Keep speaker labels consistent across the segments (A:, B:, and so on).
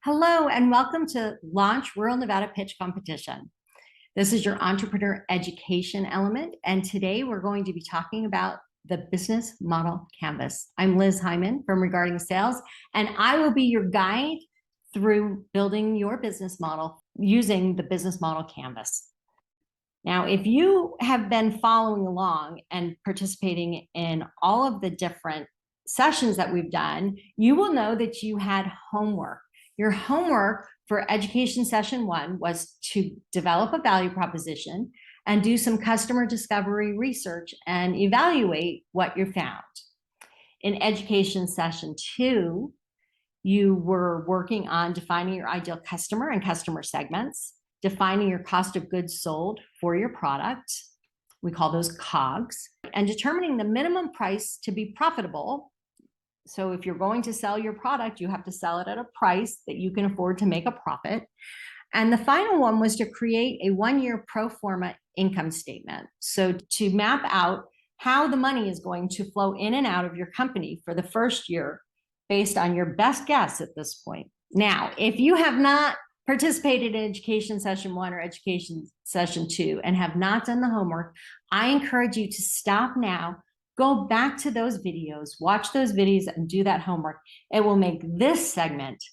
A: Hello, and welcome to Launch Rural Nevada Pitch Competition. This is your entrepreneur education element, and today we're going to be talking about the business model canvas. I'm Liz Heiman from Regarding Sales, and I will be your guide through building your business model using the business model canvas. Now, if you have been following along and participating in all of the different sessions that we've done, you will know that you had homework. Your homework for education session 1 was to develop a value proposition and do some customer discovery research and evaluate what you found. In education session 2, you were working on defining your ideal customer and customer segments, defining your cost of goods sold for your product. We call those COGS, and determining the minimum price to be profitable. So if you're going to sell your product, you have to sell it at a price that you can afford to make a profit. And the final one was to create a 1-year pro forma income statement. So to map out how the money is going to flow in and out of your company for the first year based on your best guess at this point. Now, if you have not participated in education session 1 or education session 2 and have not done the homework, I encourage you to stop now. Go back to those videos, watch those videos, and do that homework. It will make this segment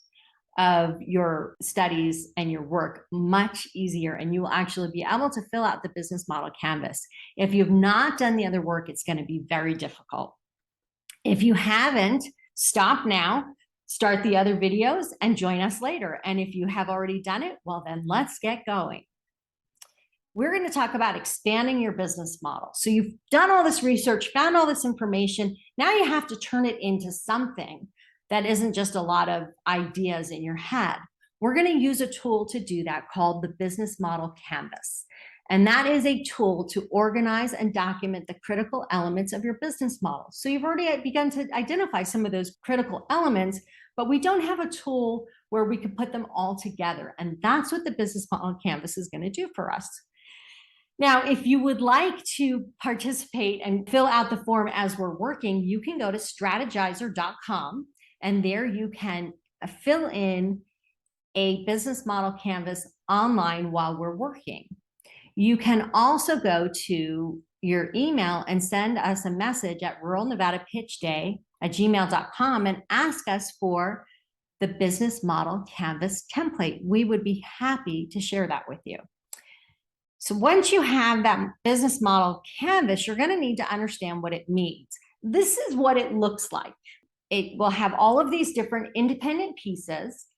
A: of your studies and your work much easier, and you will actually be able to fill out the business model canvas. If you've not done the other work, it's going to be very difficult. If you haven't, stop now, start the other videos, and join us later. And if you have already done it, well, then let's get going. We're going to talk about expanding your business model. So you've done all this research, found all this information. Now you have to turn it into something that isn't just a lot of ideas in your head. We're going to use a tool to do that called the business model canvas. And that is a tool to organize and document the critical elements of your business model. So you've already begun to identify some of those critical elements, but we don't have a tool where we can put them all together. And that's what the business model canvas is going to do for us. Now, if you would like to participate and fill out the form as we're working, you can go to strategizer.com, and there you can fill in a business model canvas online while we're working. You can also go to your email and send us a message at ruralnevadapitchday@gmail.com and ask us for the business model canvas template. We would be happy to share that with you. So once you have that business model canvas, you're going to need to understand what it means. This is what it looks like. It will have all of these different independent pieces,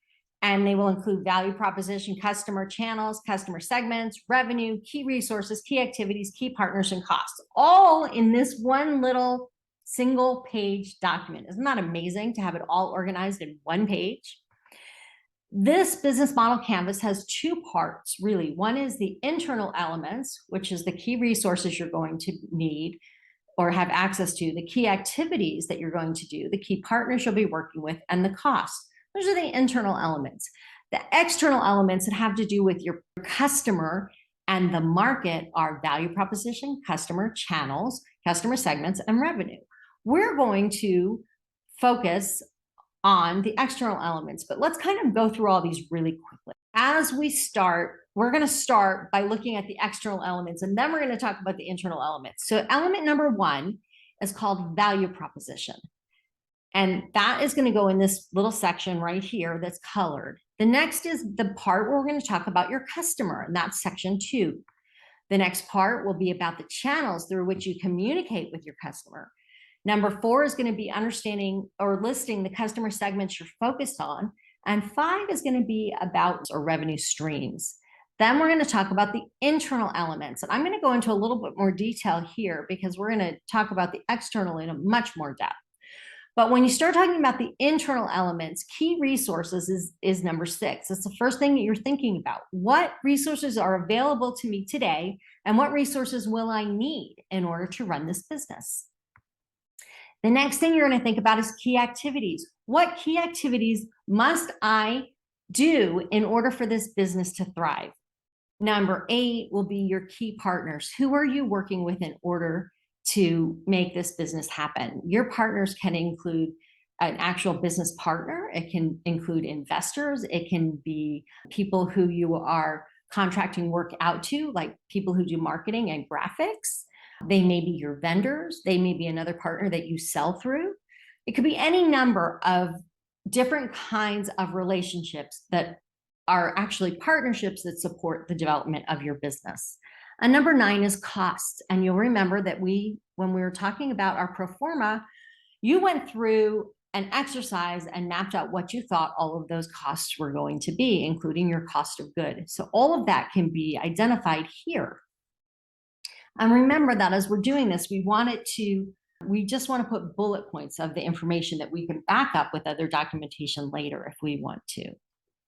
A: and they will include value proposition, customer channels, customer segments, revenue, key resources, key activities, key partners, and costs, all in this one little single page document. Isn't that amazing to have it all organized in one page? This business model canvas has 2 parts, really. One is the internal elements, which is the key resources you're going to need or have access to, the key activities that you're going to do, the key partners you'll be working with, and the costs. Those are the internal elements. The external elements that have to do with your customer and the market are value proposition, customer channels, customer segments, and revenue. We're going to focus on the external elements, but let's kind of go through all these really quickly. As we start, we're going to start by looking at the external elements, and then we're going to talk about the internal elements. So element number 1 is called value proposition. And that is going to go in this little section right here that's colored. The next is the part where we're going to talk about your customer, and that's section 2. The next part will be about the channels through which you communicate with your customer. Number 4 is going to be understanding or listing the customer segments you're focused on. And 5 is going to be about revenue streams. Then we're going to talk about the internal elements. And I'm going to go into a little bit more detail here because we're going to talk about the external in a much more depth. But when you start talking about the internal elements, key resources is number 6. It's the first thing that you're thinking about. What resources are available to me today, and what resources will I need in order to run this business? The next thing you're going to think about is key activities. What key activities must I do in order for this business to thrive? Number 8 will be your key partners. Who are you working with in order to make this business happen? Your partners can include an actual business partner. It can include investors. It can be people who you are contracting work out to, like people who do marketing and graphics. They may be your vendors. They may be another partner that you sell through. It could be any number of different kinds of relationships that are actually partnerships that support the development of your business. And number 9 is costs. And you'll remember that when we were talking about our pro forma, you went through an exercise and mapped out what you thought all of those costs were going to be, including your cost of good. So all of that can be identified here. And remember that as we're doing this, we just want to put bullet points of the information that we can back up with other documentation later if we want to.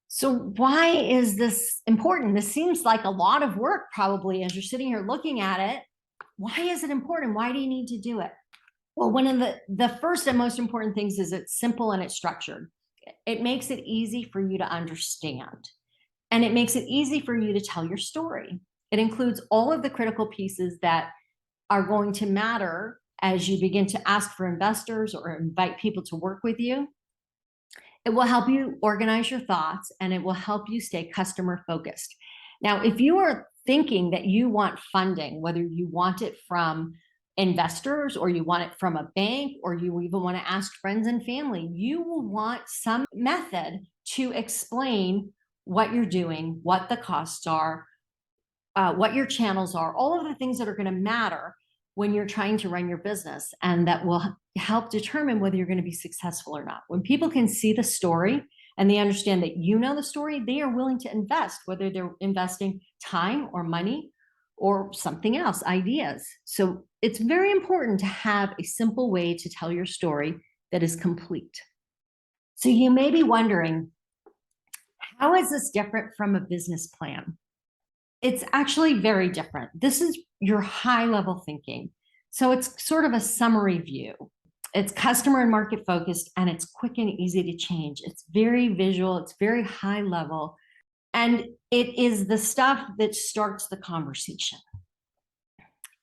A: So why is this important? This seems like a lot of work probably as you're sitting here looking at it. Why is it important? Why do you need to do it? Well, one of the first and most important things is it's simple and it's structured. It makes it easy for you to understand. And it makes it easy for you to tell your story. It includes all of the critical pieces that are going to matter as you begin to ask for investors or invite people to work with you. It will help you organize your thoughts and it will help you stay customer focused. Now, if you are thinking that you want funding, whether you want it from investors or you want it from a bank or you even want to ask friends and family, you will want some method to explain what you're doing, what the costs are, what your channels are, all of the things that are going to matter when you're trying to run your business, and that will help determine whether you're going to be successful or not. When people can see the story and they understand that you know the story, they are willing to invest, whether they're investing time or money or something else, ideas. So it's very important to have a simple way to tell your story that is complete. So you may be wondering, how is this different from a business plan? It's actually very different. This is your high-level thinking. So it's sort of a summary view. It's customer and market focused, and it's quick and easy to change. It's very visual. It's very high level. And it is the stuff that starts the conversation.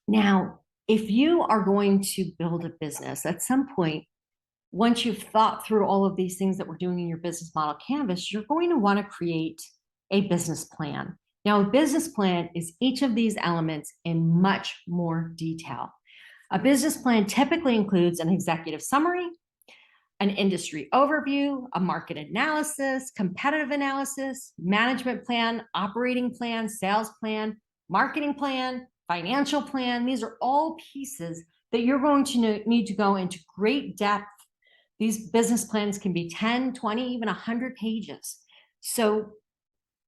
A: Now, if you are going to build a business at some point, once you've thought through all of these things that we're doing in your business model canvas, you're going to want to create a business plan. Now, a business plan is each of these elements in much more detail. A business plan typically includes an executive summary, an industry overview, a market analysis, competitive analysis, management plan, operating plan, sales plan, marketing plan, financial plan. These are all pieces that you're going to need to go into great depth. These business plans can be 10, 20, even 100 pages. So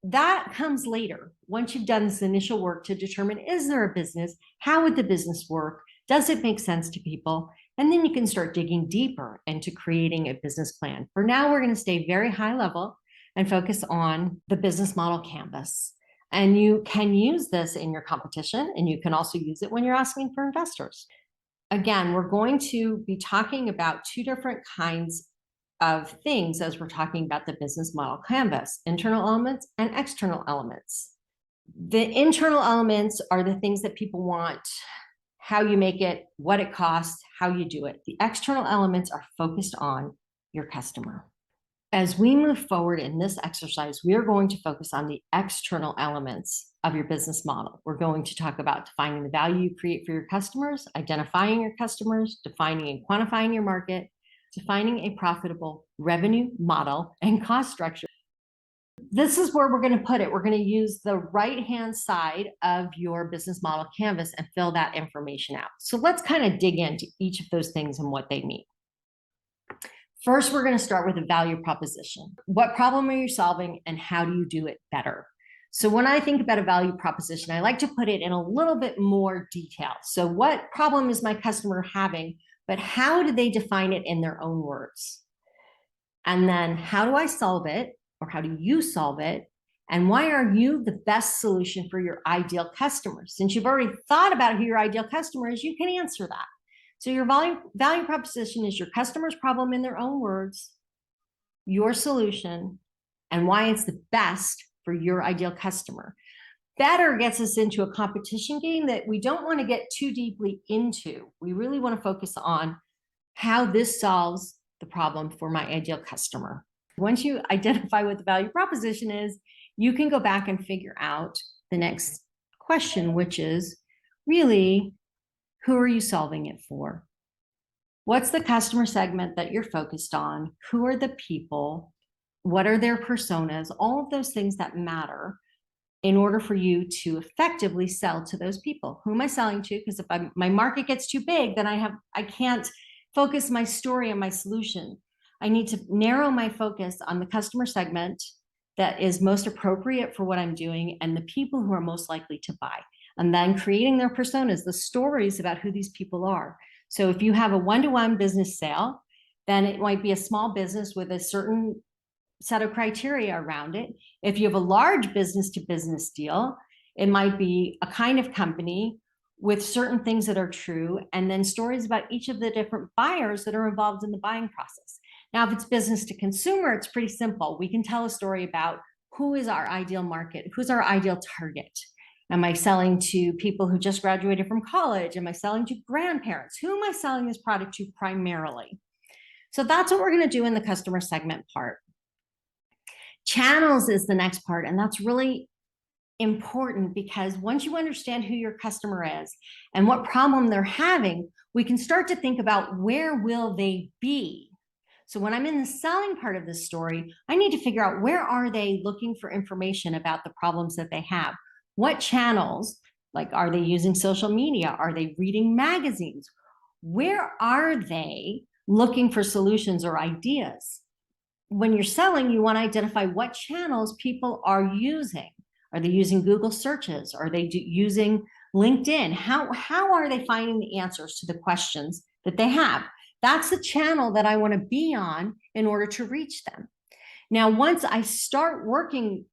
A: that comes later. Once you've done this initial work to determine, is there a business? How would the business work? Does it make sense to people? And then you can start digging deeper into creating a business plan. For now, we're going to stay very high level and focus on the business model canvas. And you can use this in your competition, and you can also use it when you're asking for investors. Again, we're going to be talking about 2 different kinds of things as we're talking about the business model canvas: internal elements and external elements. The internal elements are the things that people want, how you make it, what it costs, how you do it. The external elements are focused on your customer. As we move forward in this exercise, we are going to focus on the external elements of your business model. We're going to talk about defining the value you create for your customers, identifying your customers, defining and quantifying your market, defining a profitable revenue model and cost structure. This is where we're going to put it. We're going to use the right-hand side of your business model canvas and fill that information out. So let's kind of dig into each of those things and what they mean. First, we're going to start with a value proposition. What problem are you solving and how do you do it better? So when I think about a value proposition, I like to put it in a little bit more detail. So what problem is my customer having, but how do they define it in their own words? And then how do I solve it, or how do you solve it? And why are you the best solution for your ideal customers? Since you've already thought about who your ideal customer is, you can answer that. So your value proposition is your customer's problem in their own words, your solution, and why it's the best for your ideal customer. Better gets us into a competition game that we don't want to get too deeply into. We really want to focus on how this solves the problem for my ideal customer. Once you identify what the value proposition is, you can go back and figure out the next question, which is really, who are you solving it for? What's the customer segment that you're focused on? Who are the people? What are their personas? All of those things that matter in order for you to effectively sell to those people. Who am I selling to? Because if my market gets too big, then I can't focus my story on my solution. I need to narrow my focus on the customer segment that is most appropriate for what I'm doing and the people who are most likely to buy. And then creating their personas, the stories about who these people are. So if you have a one-to-one business sale, then it might be a small business with a certain set of criteria around it. If you have a large business-to-business deal, it might be a kind of company with certain things that are true, and then stories about each of the different buyers that are involved in the buying process. Now, if it's business to consumer, it's pretty simple. We can tell a story about who is our ideal market, who's our ideal target. Am I selling to people who just graduated from college? Am I selling to grandparents? Who am I selling this product to primarily? So that's what we're going to do in the customer segment part. Channels is the next part, and that's really important because once you understand who your customer is and what problem they're having, we can start to think about where will they be. So when I'm in the selling part of this story, I need to figure out where are they looking for information about the problems that they have. What channels, like are they using social media? Are they reading magazines? Where are they looking for solutions or ideas? When you're selling, you want to identify what channels people are using. Are they using Google searches? Are they using LinkedIn? How are they finding the answers to the questions that they have? That's the channel that I want to be on in order to reach them. Now, once I start working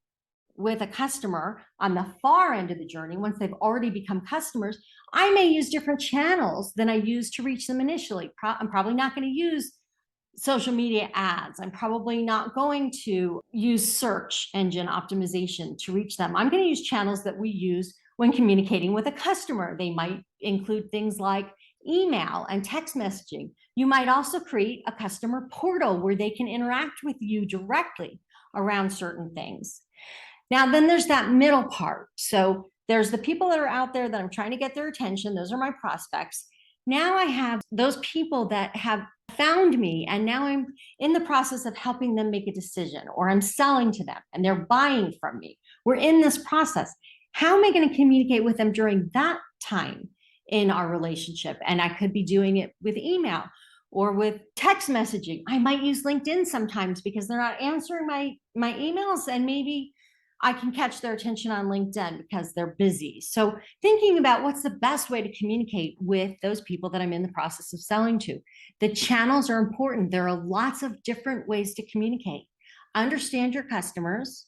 A: with a customer on the far end of the journey, once they've already become customers, I may use different channels than I used to reach them initially. I'm probably not going to use social media ads. I'm probably not going to use search engine optimization to reach them. I'm going to use channels that we use when communicating with a customer. They might include things like email and text messaging. You might also create a customer portal where they can interact with you directly around certain things. Now, then there's that middle part. So there's the people that are out there that I'm trying to get their attention. Those are my prospects. Now I have those people that have found me, and now I'm in the process of helping them make a decision, or I'm selling to them and they're buying from me. We're in this process. How am I going to communicate with them during that time in our relationship? And I could be doing it with email or with text messaging. I might use LinkedIn sometimes because they're not answering my emails, and maybe I can catch their attention on LinkedIn because they're busy. So thinking about what's the best way to communicate with those people that I'm in the process of selling to. The channels are important. There are lots of different ways to communicate. Understand your customers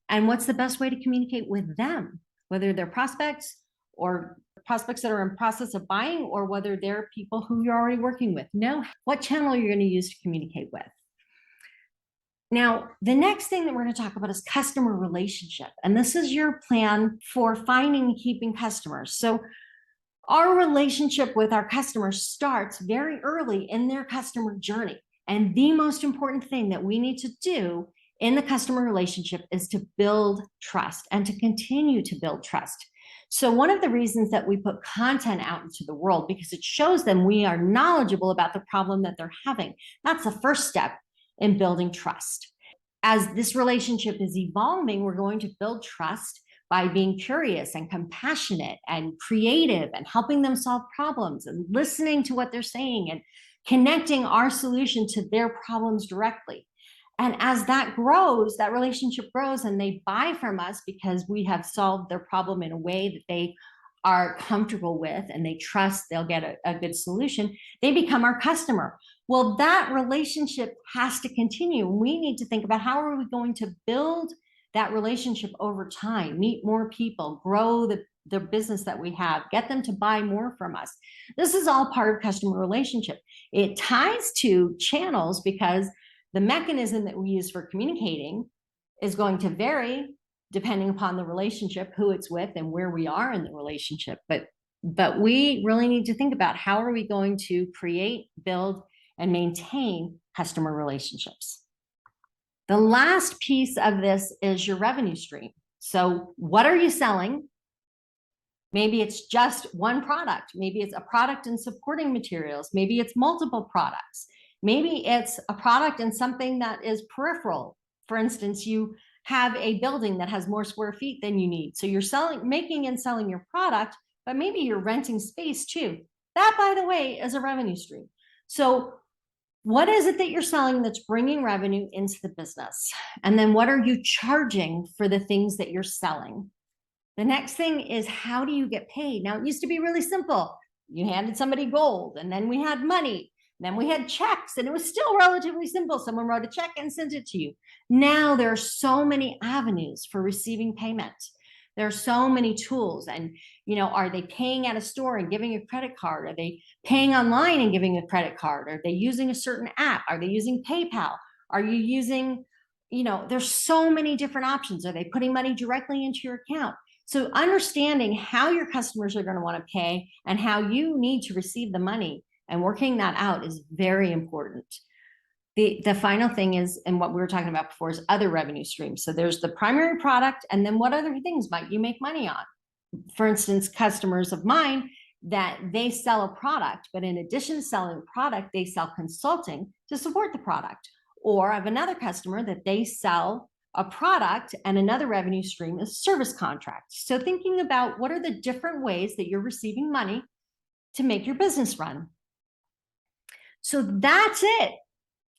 A: and what's the best way to communicate with them, whether they're prospects or prospects that are in process of buying, or whether they're people who you're already working with. Know what channel you're going to use to communicate with. Now, the next thing that we're going to talk about is customer relationship. And this is your plan for finding and keeping customers. So our relationship with our customers starts very early in their customer journey. And the most important thing that we need to do in the customer relationship is to build trust and to continue to build trust. So one of the reasons that we put content out into the world, because it shows them we are knowledgeable about the problem that they're having. That's the first step in building trust. As this relationship is evolving, we're going to build trust by being curious and compassionate and creative and helping them solve problems and listening to what they're saying and connecting our solution to their problems directly. And as that grows, that relationship grows, and they buy from us because we have solved their problem in a way that they are comfortable with and they trust they'll get a good solution, they become our customer. Well, that relationship has to continue. We need to think about how are we going to build that relationship over time, meet more people, grow the business that we have, get them to buy more from us. This is all part of customer relationship. It ties to channels because the mechanism that we use for communicating is going to vary depending upon the relationship, who it's with, and where we are in the relationship. But we really need to think about how are we going to create, build, and maintain customer relationships. The last piece of this is your revenue stream. So what are you selling? Maybe it's just one product. Maybe it's a product and supporting materials. Maybe it's multiple products. Maybe it's a product and something that is peripheral. For instance, you have a building that has more square feet than you need. So you're making and selling your product, but maybe you're renting space too. That, by the way, is a revenue stream. So what is it that you're selling that's bringing revenue into the business? And then what are you charging for the things that you're selling? The next thing is, how do you get paid? Now, it used to be really simple. You handed somebody gold, and then we had money, and then we had checks, and it was still relatively simple. Someone wrote a check and sent it to you. Now there are so many avenues for receiving payment. There are so many tools, and are they paying at a store and giving a credit card? Are they paying online and giving a credit card? Are they using a certain app? Are they using PayPal? Are you using, there's so many different options. Are they putting money directly into your account? So understanding how your customers are going to want to pay and how you need to receive the money and working that out is very important. The final thing is, and what we were talking about before, is other revenue streams. So there's the primary product, and then what other things might you make money on? For instance, customers of mine, that they sell a product, but in addition to selling a product, they sell consulting to support the product. Or I have another customer that they sell a product, and another revenue stream is service contracts. So thinking about what are the different ways that you're receiving money to make your business run. So that's it.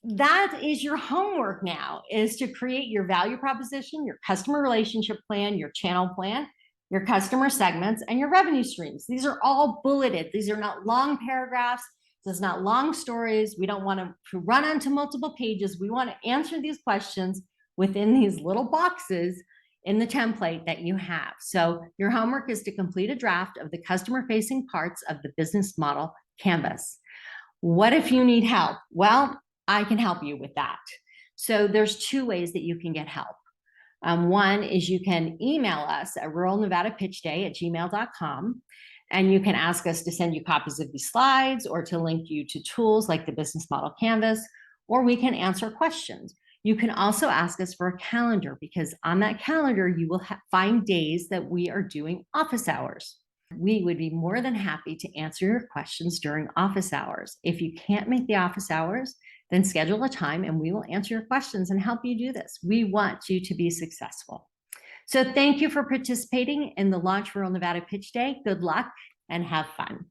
A: That is your homework now, is to create your value proposition, your customer relationship plan, your channel plan, your customer segments, and your revenue streams. These are all bulleted. These are not long paragraphs. This is not long stories. We don't want to run onto multiple pages. We want to answer these questions within these little boxes in the template that you have. So your homework is to complete a draft of the customer-facing parts of the business model canvas. What if you need help? Well, I can help you with that. So there's two ways that you can get help. One is you can email us at ruralnevadapitchday@gmail.com, and you can ask us to send you copies of these slides or to link you to tools like the business model canvas, or we can answer questions. You can also ask us for a calendar, because on that calendar, you will find days that we are doing office hours. We would be more than happy to answer your questions during office hours. If you can't make the office hours, then schedule a time and we will answer your questions and help you do this. We want you to be successful. So thank you for participating in the Launch Rural Nevada Pitch Day. Good luck and have fun.